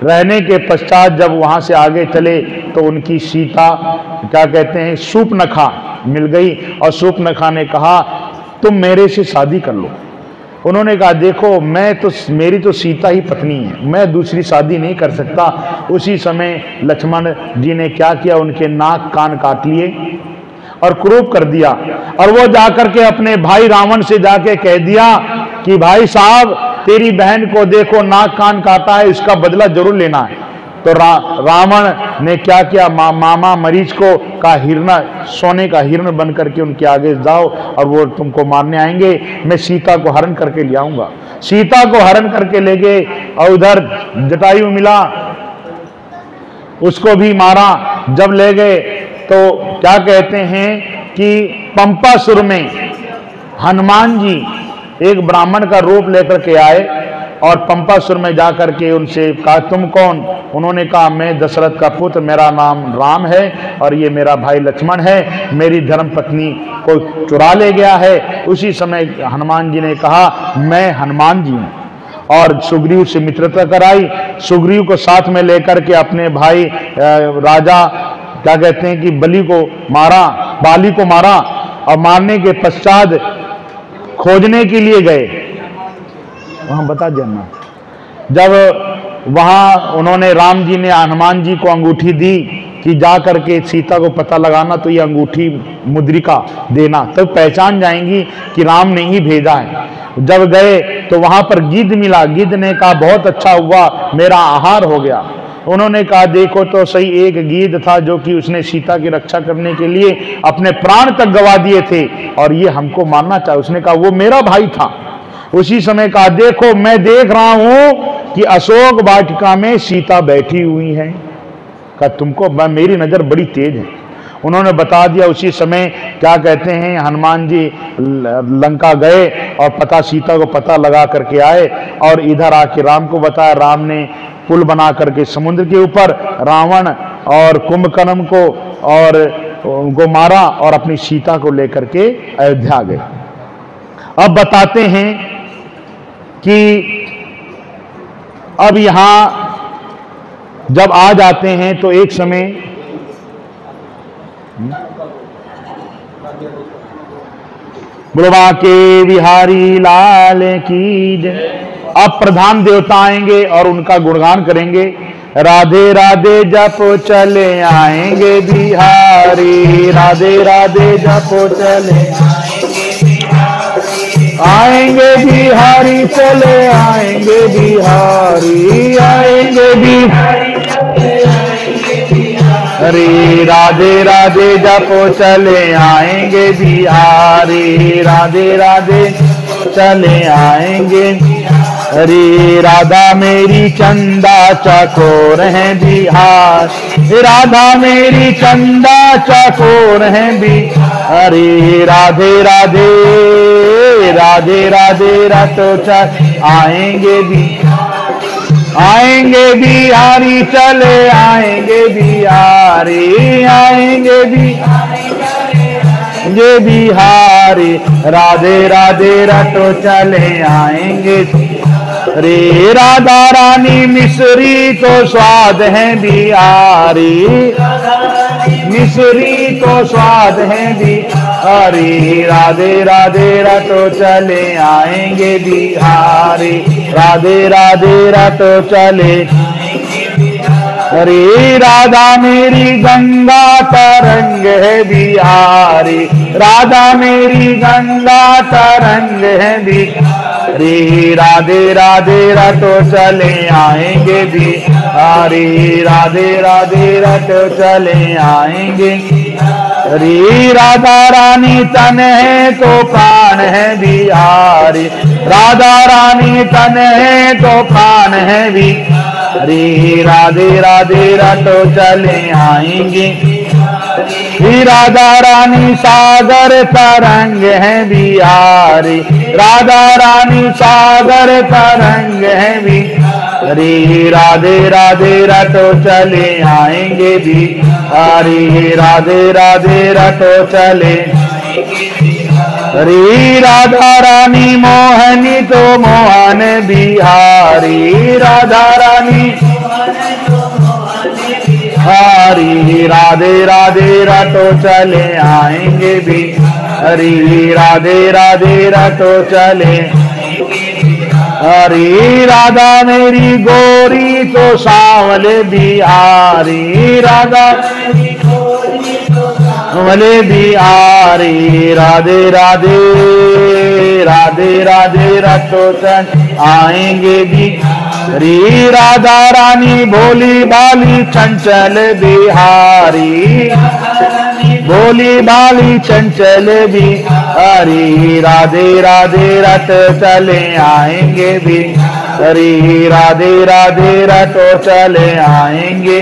[SPEAKER 1] रहने के पश्चात जब वहां से आगे चले तो उनकी सीता, क्या कहते हैं, शूर्पणखा मिल गई और शूर्पणखा ने कहा तुम मेरे से शादी कर लो। उन्होंने कहा देखो मेरी तो सीता ही पत्नी है, मैं दूसरी शादी नहीं कर सकता। उसी समय लक्ष्मण जी ने क्या किया, उनके नाक कान काट लिए और क्रूप कर दिया। और वो जाकर के अपने भाई रावण से जाके कह दिया कि भाई साहब तेरी बहन को देखो नाक कान काटा है, इसका बदला जरूर लेना है। तो रावण ने क्या किया, मामा मरीच को का हिरण, सोने का हिरण बन करके उनके आगे जाओ और वो तुमको मारने आएंगे, मैं सीता को हरण करके ले आऊंगा। सीता को हरण करके ले गए और उधर जटायु मिला, उसको भी मारा। जब ले गए तो क्या कहते हैं कि पंपासुर में हनुमान जी एक ब्राह्मण का रूप लेकर के आए और पंपासुर में जाकर के उनसे कहा तुम कौन? उन्होंने कहा मैं दशरथ का पुत्र, मेरा नाम राम है और ये मेरा भाई लक्ष्मण है, मेरी धर्म पत्नी को चुरा ले गया है। उसी समय हनुमान जी ने कहा मैं हनुमान जी हूँ, और सुग्रीव से मित्रता कराई। सुग्रीव को साथ में लेकर के अपने भाई राजा क्या कहते हैं कि बाली को मारा, और मारने के पश्चात खोजने के लिए गए। वहां बता देना, जब वहां उन्होंने राम जी ने हनुमान जी को अंगूठी दी कि जा करके सीता को पता लगाना, तो ये अंगूठी मुद्रिका देना, तब तो पहचान जाएंगी कि राम ने ही भेजा है। जब गए तो वहां पर गिद्ध मिला। गिद्ध ने कहा बहुत अच्छा हुआ, मेरा आहार हो गया। उन्होंने कहा देखो तो सही, एक गिद्ध था जो कि उसने सीता की रक्षा करने के लिए अपने प्राण तक गवा दिए थे, और ये हमको मारना चाहे। उसने कहा वो मेरा भाई था। उसी समय कहा देखो मैं देख रहा हूं कि अशोक वाटिका में सीता बैठी हुई है। कहा तुमको, मेरी नजर बड़ी तेज है। उन्होंने बता दिया। उसी समय क्या कहते हैं हनुमान जी लंका गए और सीता को पता लगा करके आए, और इधर आके राम को बताया। राम ने पुल बना करके समुद्र के ऊपर रावण और कुंभकर्ण को और उनको मारा, और अपनी सीता को लेकर के अयोध्या गए। अब बताते हैं कि अब यहां जब आ जाते हैं तो एक समय बुलवा के बिहारी लाल की जय। अब प्रधान देवता आएंगे और उनका गुणगान करेंगे। राधे राधे जप चले आएंगे बिहारी, राधे राधे जप चले आएंगे बिहारी, चले आएंगे बिहारी, आएंगे बिहारी हरे। राधे राधे जपो चले आएंगे बिहारी, राधे राधे चले आएंगे हरे। राधा मेरी चंदा चकोर है बिहार, राधा मेरी चंदा चकोर है बिहारी। राधे राधे राधे राधे रटो चल आएंगे आएंगे बिहारी, चले आएंगे बिहारी, आएंगे बिहारी। राधे राधे रटो चले आएंगे रे। राधा रानी मिश्री तो स्वाद है बिहारी, मिश्री तो स्वाद है बिहारी। राधे राधे रटो चले आएंगे बिहारी, राधे राधे रटो चले हरे। राधा मेरी गंगा तरंग है बिहारी, राधा मेरी गंगा तरंग है बिहारी। राधे राधे रटो चले आएंगे बिहारी, राधे राधे रटो चले आएंगे हरे। राधा रानी तन है तो प्राण है बिहारी, राधा रानी तन है तो प्राण है बिहारी। राधे राधे रटो चले आएंगे। राधा रानी सागर तरंग है बिहारी, राधा रानी सागर तरंग है बिहारी। राधे राधे रटो चले आएंगे बिहारी, राधे राधे रटो चले हरे। राधा रानी मोहनी तो मोहन बिहारी, राधा रानी हरी। राधे राधे रटो चले आएंगे बिहारी, राधे राधे रटो चले हरी। राधा मेरी गोरी तो सांवले बिहारी, राधा सांवले बिहारी। राधे राधे राधे राधे रटो चल आएंगे बिहारी। राधा रानी भोली बाली चंचल बिहारी, भोली बाली चंचल बिहारी। राधे राधे रट चले आएंगे बिहारी, राधे राधे रटो चले आएंगे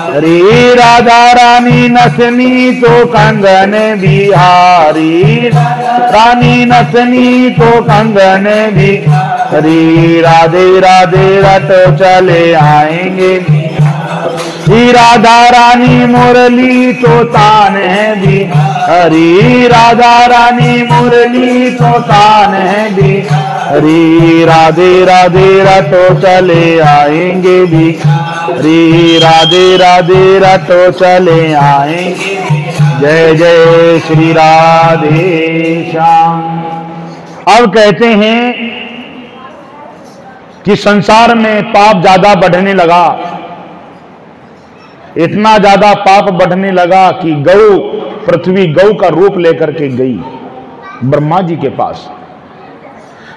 [SPEAKER 1] हरी। राधा रानी नथनी तो कंगन बिहारी, रानी नथनी तो कंगन भी, हरी राधे राधे रटो चले आएंगे। ही राधा रानी मुरली तो तान है भी, हरी राधा रानी मुरली तो तान है भी, हरी राधे राधे रटो चले आएंगे भी, हरी राधे राधे रटो चले आएंगे। जय जय श्री राधे श्याम। अब कहते हैं कि संसार में पाप ज्यादा बढ़ने लगा, इतना ज्यादा पाप बढ़ने लगा कि गौ पृथ्वी गौ का रूप लेकर के गई ब्रह्मा जी के पास।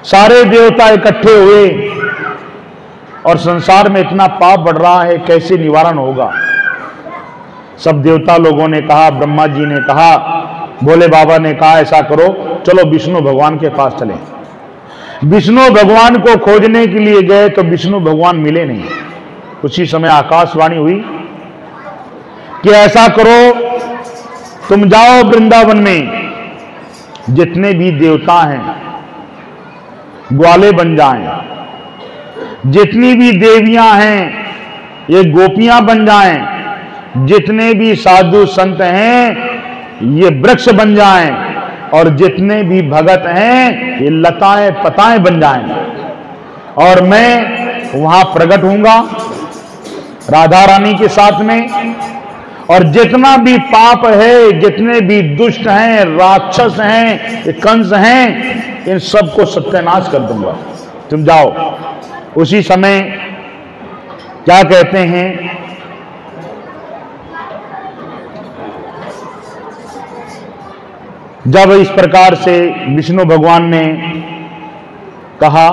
[SPEAKER 1] सारे देवता इकट्ठे हुए और संसार में इतना पाप बढ़ रहा है, कैसे निवारण होगा। सब देवता लोगों ने कहा, ब्रह्मा जी ने कहा, भोले बाबा ने कहा ऐसा करो, चलो विष्णु भगवान के पास चलें। विष्णु भगवान को खोजने के लिए गए तो विष्णु भगवान मिले नहीं। उसी समय आकाशवाणी हुई कि ऐसा करो, तुम जाओ वृंदावन में, जितने भी देवता हैं ग्वाले बन जाएं, जितनी भी देवियां हैं ये गोपियां बन जाएं, जितने भी साधु संत हैं ये वृक्ष बन जाएं, और जितने भी भगत हैं ये लताएं पताएं बन जाएं, और मैं वहां प्रकट होऊंगा राधा रानी के साथ में। और जितना भी पाप है, जितने भी दुष्ट हैं, राक्षस हैं, कंस हैं, इन सबको सत्यानाश कर दूंगा, तुम जाओ। उसी समय क्या कहते हैं, जब इस प्रकार से विष्णु भगवान ने कहा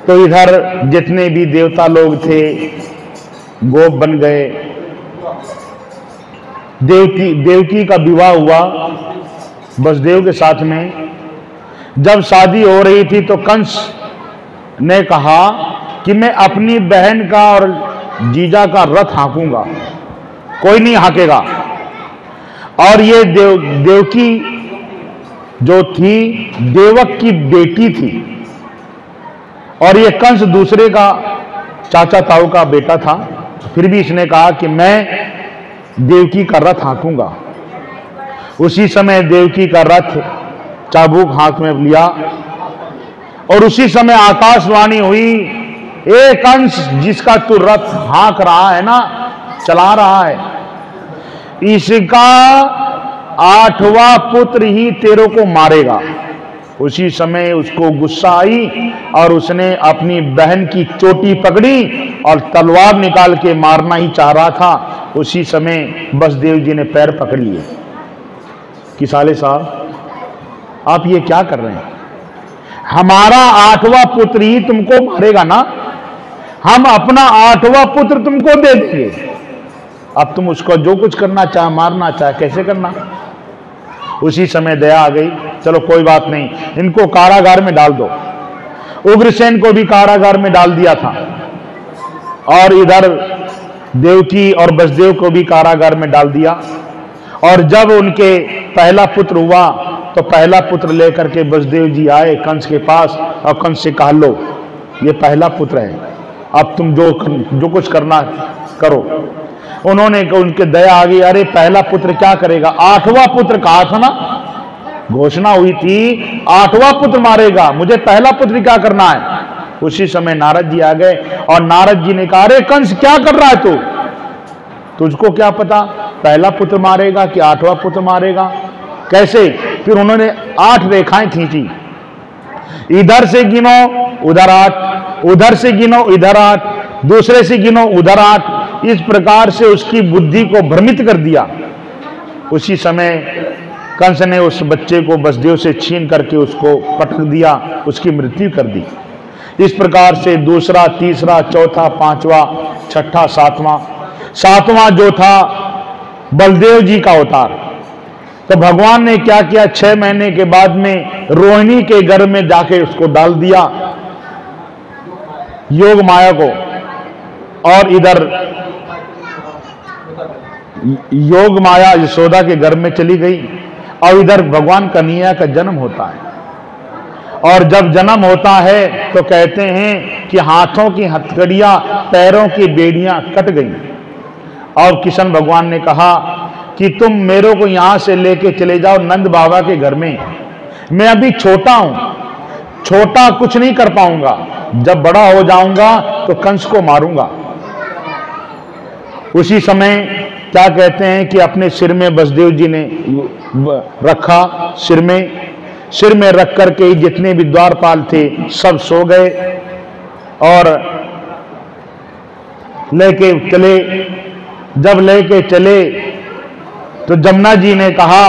[SPEAKER 1] तो इधर जितने भी देवता लोग थे गोप बन गए। देवकी का विवाह हुआ वसुदेव के साथ में। जब शादी हो रही थी तो कंस ने कहा कि मैं अपनी बहन का और जीजा का रथ हाँकूंगा, कोई नहीं हाँकेगा। और ये देवकी जो थी देवक की बेटी थी, और ये कंस दूसरे का चाचा ताऊ का बेटा था। फिर भी इसने कहा कि मैं देवकी का रथ हाँकूंगा। उसी समय देवकी का रथ चाबुक हाथ में लिया और उसी समय आकाशवाणी हुई, ए कंस, जिसका तू रथ हाँक रहा है ना, चला रहा है, इसका 8वां पुत्र ही तेरे को मारेगा। उसी समय उसको गुस्सा आई और उसने अपनी बहन की चोटी पकड़ी और तलवार निकाल के मारना ही चाह रहा था। उसी समय वसुदेव जी ने पैर पकड़ लिए कि साले साहब आप ये क्या कर रहे हैं, हमारा 8वां पुत्र ही तुमको मारेगा ना, हम अपना 8वां पुत्र तुमको दे देंगे, अब तुम उसको जो कुछ करना चाहे, मारना चाहे, कैसे करना। उसी समय दया आ गई, चलो कोई बात नहीं, इनको कारागार में डाल दो। उग्रसेन को भी कारागार में डाल दिया था और इधर देवकी और वसुदेव को भी कारागार में डाल दिया। और जब उनके पहला पुत्र हुआ तो पहला पुत्र लेकर के वसुदेव जी आए कंस के पास और कंस से कहा, लो ये पहला पुत्र है, अब तुम जो कुछ करना करो। उन्होंने उनके दया आ गई, अरे पहला पुत्र क्या करेगा, 8वां पुत्र कहा था ना, घोषणा हुई थी 8वां पुत्र मारेगा, मुझे पहला पुत्र क्या करना है। उसी समय नारद जी आ गए और नारद जी ने कहा, अरे कंस क्या कर रहा है तू, तुझको क्या पता पहला पुत्र मारेगा कि 8वां पुत्र मारेगा, कैसे। फिर उन्होंने 8 रेखाएं खींची, इधर से गिनो उधर 8, उधर से गिनो इधर 8, दूसरे से गिनो उधर 8। इस प्रकार से उसकी बुद्धि को भ्रमित कर दिया। उसी समय कंस ने उस बच्चे को वसुदेव से छीन करके उसको पटक दिया, उसकी मृत्यु कर दी। इस प्रकार से दूसरा, तीसरा, चौथा, 5वां, 6ठा, 7वां जो था बलदेव जी का अवतार। तो भगवान ने क्या किया, 6 महीने के बाद में रोहिणी के गर्भ में जाके उसको डाल दिया योग माया को, और इधर योग माया यशोदा के घर में चली गई और इधर भगवान कन्हैया का जन्म होता है। और जब जन्म होता है तो कहते हैं कि हाथों की हथकड़ियां, पैरों की बेड़ियां कट गई और किशन भगवान ने कहा कि तुम मेरे को यहां से लेके चले जाओ नंद बाबा के घर में, मैं अभी छोटा हूं, छोटा कुछ नहीं कर पाऊंगा, जब बड़ा हो जाऊंगा तो कंस को मारूंगा। उसी समय क्या कहते हैं कि अपने सिर में बसदेव जी ने रखा, सिर में रख करके जितने भी द्वारपाल थे सब सो गए और लेके चले। जब लेके चले तो जमुना जी ने कहा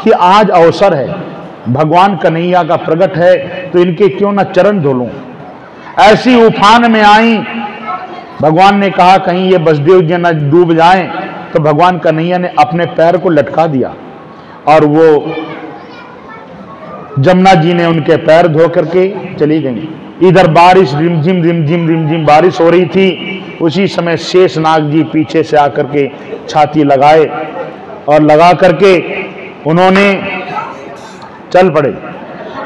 [SPEAKER 1] कि आज अवसर है, भगवान कन्हैया का प्रकट है, तो इनके क्यों ना चरण धो लूं। ऐसी उफान में आई, भगवान ने कहा कहीं ये बसदेव जी न डूब जाएं, तो भगवान कन्हैया ने अपने पैर को लटका दिया और वो जमुना जी ने उनके पैर धो करके चली गई। इधर बारिश रिमझिम रिमझिम रिमझिम बारिश हो रही थी। उसी समय शेषनाग जी पीछे से आकर के छाती लगाए और लगा करके उन्होंने चल पड़े।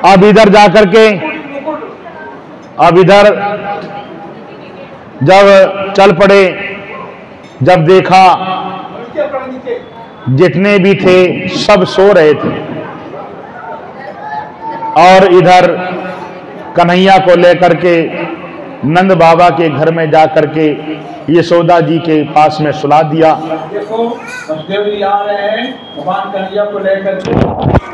[SPEAKER 1] अब इधर जाकर के, अब इधर जब चल पड़े, जब देखा जितने भी थे सब सो रहे थे और इधर कन्हैया को लेकर के नंद बाबा के घर में जाकर के यशोदा जी के पास में सुला दिया।
[SPEAKER 2] देखो बसदेव जी आ रहे हैं भगवान कन्हैया को लेकर के,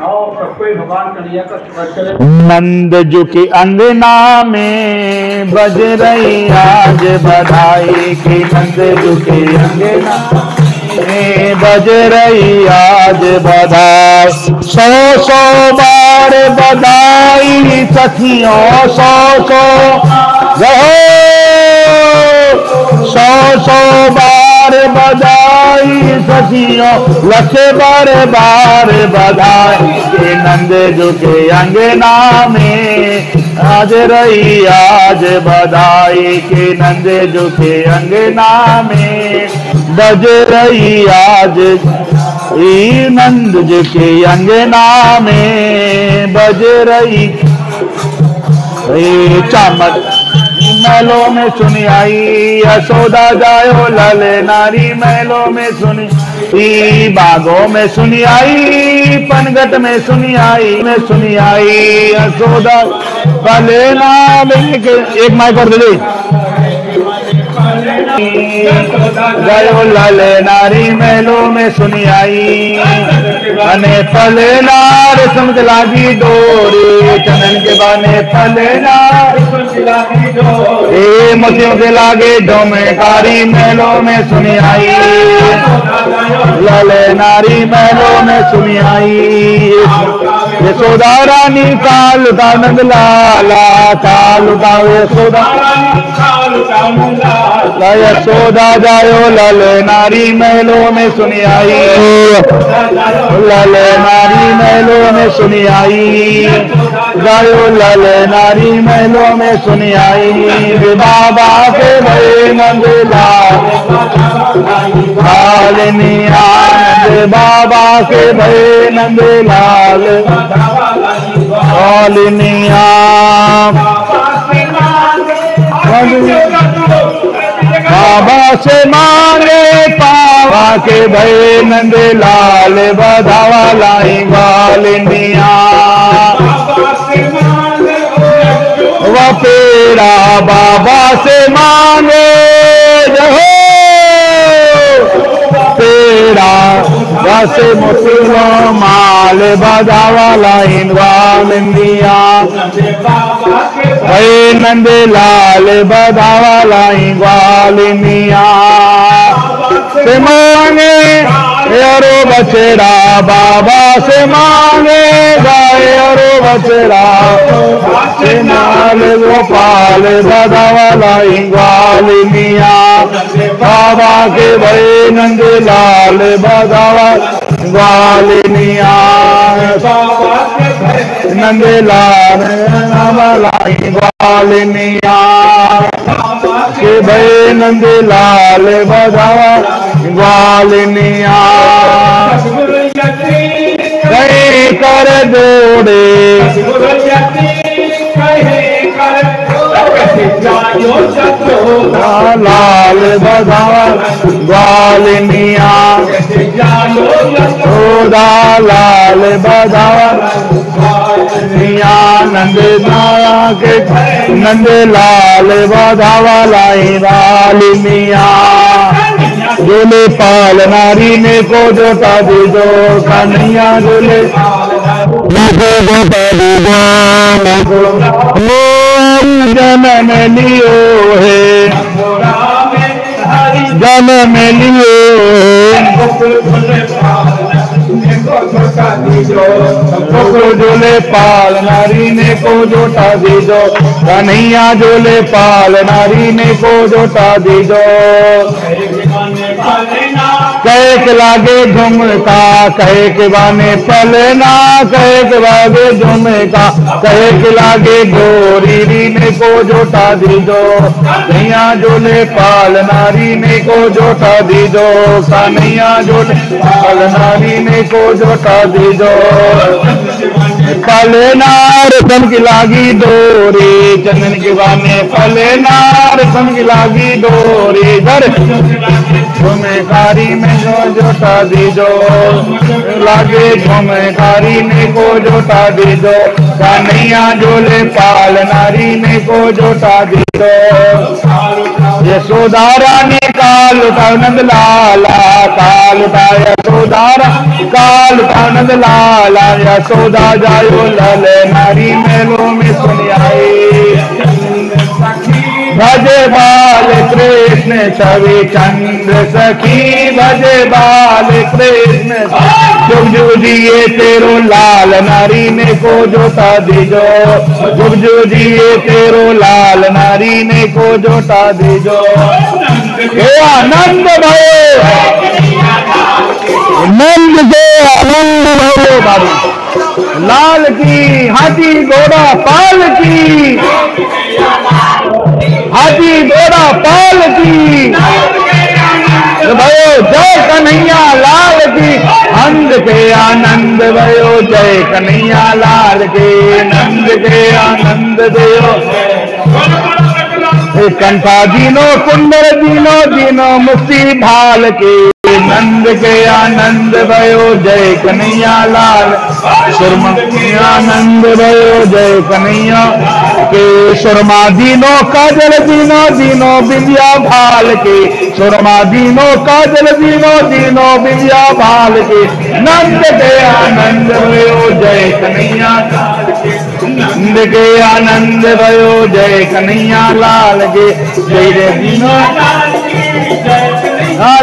[SPEAKER 2] और सब कोई भगवान कन्हैया का स्वागत करे।
[SPEAKER 1] नंद जी के अंगना में बज रही आज बधाई की, नंद जी के अंगना में बज रही आज बधाई, 100 बार बधाई सखियों, 100 बार बधाई सखियों, लख बार बधाई के नंद जी के अंगना में आज रही आज बधाई के, नंद जी के अंगना में बज रही आज, नंद जी के अंगना में बज रही चमक महलों में सुनी आई, यशोदा जायो लले नारी महलों में सुनी, बागों में सुनी आई, पनघट में सुनी आई, यशोदा भले नाम एक माइक और दे गयो लले नारी महलों में सुनी आई, अने पले नार समझ लागी डोरी, चंदन के बाने पले नार मोतियों के लागे डोमेकारी महलों में सुनी आई, लले नारी महलों में सुनी आई, यशोदा रानी काल का नंद लाला, काल का यशोदा यशोदा जायो लले नारी महलों में सुनी आई, लले नारी महलों में सुनी आई, जायो लले नारी महलों में सुनी आई, बाबा के भय नंद लाल नियान, बाबा के भय नंद लाल बाबा से मांगे पावा के भय नंद लाल, बधावा लाई वालिनिया, वह पेड़ा बाबा से मांगे जहो, पेड़ा बसे मुसलो माल, बधावा लाई वालिनिया, भय नंद लाल बधावा लाई वालिनिया, से मांगे अरो बछड़ा बाबा से मांगे, गाय अरो बछड़ा से नाल गोपाल, बधावा लाई वालिनिया, बाबा के भय नंद लाल बधावा वालिनिया, नंद लाल लाई वालिनिया के भय नंद लाल बधावा ग्वालिनिया कहे कर जोड़े लाल बधावा ग्वालिनिया सोदा लाल बधावा नंद माया के नंद लाल बधावा लाई वाली मिया जोले पाल नारी ने को जोता दी दो कन्हैया जोले जन्म लियो है जन्म लियो जोले पाल नारी ने को जोटा दीजो कन्हैया जोले पाल नारी ने को जोटा दीजो कहे के लागे झुमका कहे के बाने पलना कहे के बागे झुमका कहे के लागे गोरी ने को जोटा दीजो कन्हैया जोले पाल नारी ने को जोटा दीजो कन्हैया जोले पाल नारी ने को जोटा दीजो पलना रेशम की लागी डोरी चंदन के बाने पलना रेशम की लागी डोरी घर झुमकारी में जो जोटा दीजो लागे झुमकारी में को जोटा दीजो कन्हैया जोले पाल नारी में को जोटा दीजो यशोदा रानी काल उठा नंद लाला काल उठा यशोदारा काल उठा नंद लाला यशोदा जायो लल नारी मेलो में सुनियाई भजे बाल कृष्ण छवि चंद्र सखी भजे बाल कृष्ण जुग जुग जिए तेरो लाल नारी ने को जोता दीजो जुग जुग जिए तेरो लाल नारी ने को जोता दीजो हे आनंद भयो नंद के आनंद भयो बाबू लाल की हाथी घोड़ा पाल की हाथी घोड़ा पाल की भयो जय कन्हैया लाल की नंद के आनंद भयो जय कन्हैया लाल के नंद के आनंद देव कंठा दीनो कुंदर दीनो दीनो मुक्ति भाल के नंद के आनंद भयो जय कन्हैया लाल सुरमा आनंद भयो जय कन्हैया के सुरमा दीनो काजल दीनो दीनो विद्या भाल के सुरमा दीनो काजल दीनो दीनो विद्या भाल के नंद के आनंद भयो जय कन्हैया नंद के आनंद भयो जय कन्हैया लाल के जय रे दीनो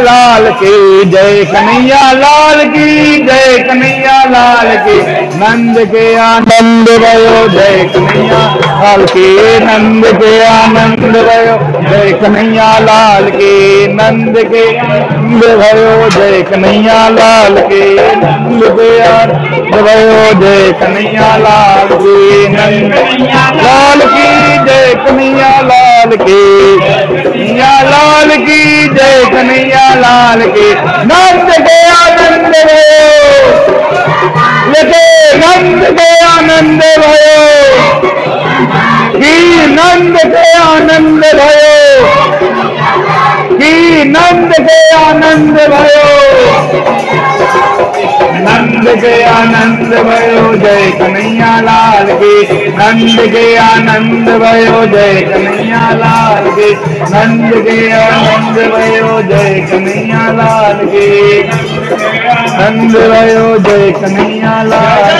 [SPEAKER 1] लाल की जय कन्हैया लाल की जय कन्हैया लाल की नंद के आनंद भयो जय कन्हैया लाल की नंद के आनंद भयो जय कन्हैया लाल की नंद के आनंद भयो जय कन्हैया लाल की नंद के आनंद भयो जय कन्हैया लाल की नंद लाल की जय कन्हैया लाल की कन्हैया लाल की जय कन्हैया लाल की नंद के आनंद भयो लेके नंद के आनंद भयो की नंद के आनंद भयो की नंद के आनंद भयो नंद के आनंद भयो जय कन्हैया लाल की नंद के आनंद भयो जय कन्हैया लाल की नंद के आनंद भयो जय कन्हैया लाल की नंद भयो जय कन्हैया लाल